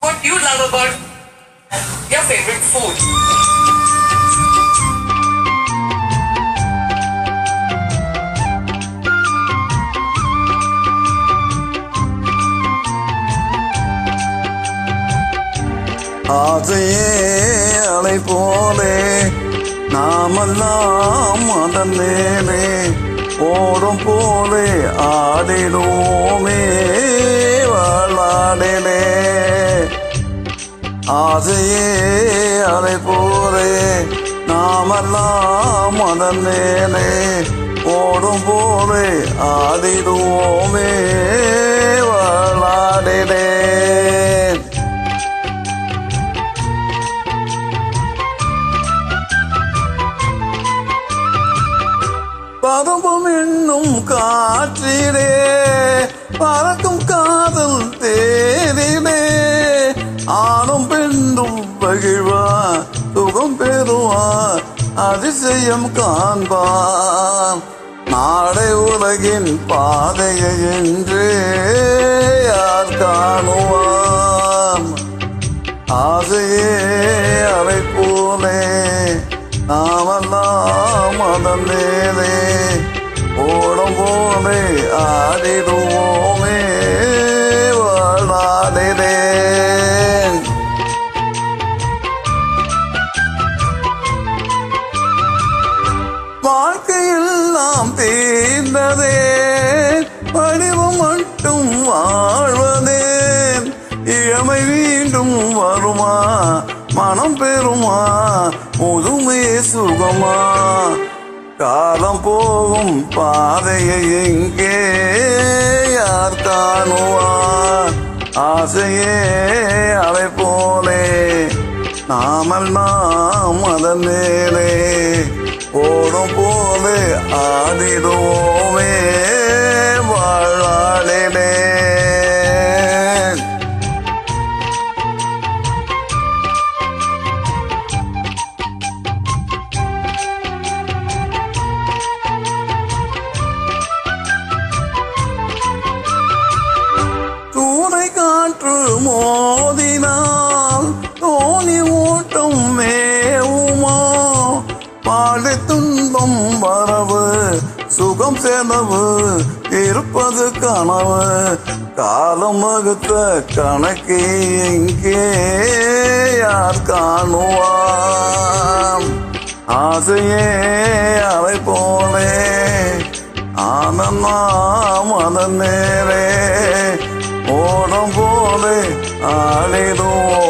What you love about your favorite food? ஆசையே அலை போலே நாமெல்லாம் அதன் மேலே ஓடும் போலே ஆடிடுவோமே வாழாடிலே. ஆசையே அலை போலே நாமெல்லாம் அதன் மேலே ஓடும் போலே ஆடிடுவோமே வாழாடிலே. பருவம் என்னும் காற்றிலே பறக்கும் காதல் தேரிலே ஆணும் பெண்ணும் பகிழ்வா சுகம் பெறுவார் அதிசயம் காண்பார். நாடை உலகின் பாதையை என்று யார் காணுவார்? ஆசையே அலை போலே நாமெல்லாம் அதன் மேலே ஓடும் போலே ஆடிடுவோமே வாழாடிலே. வாழ்க்கையில் நாம் தீர்ந்ததே வடிவம் மட்டும் வாழ்வதே. இளமை மீண்டும் வருமா மனம் பெறுமா முதுமையே சுகமா? காலம் போகும் பாதையை எங்கே யார் காணுவார்? ஆசையே அலை போலே நாமெல்லாம் அதன் மேலே ஓடும் போலே ஆடிடுவோமே வாழாடிலே. தூரை காற்று மோதினால் தோணி ஓட்டம் மேவுமா? பாடு துன்பம் வரவு சுகம் செலவு இருப்பது கனவு. காலம் வகுத்த கணக்கு எங்கே யார் காணுவார்? ஆசையே அலை போலே ஆனந்தம் அதன் நேரே ஓடும் போலே ஆடிடுவோம்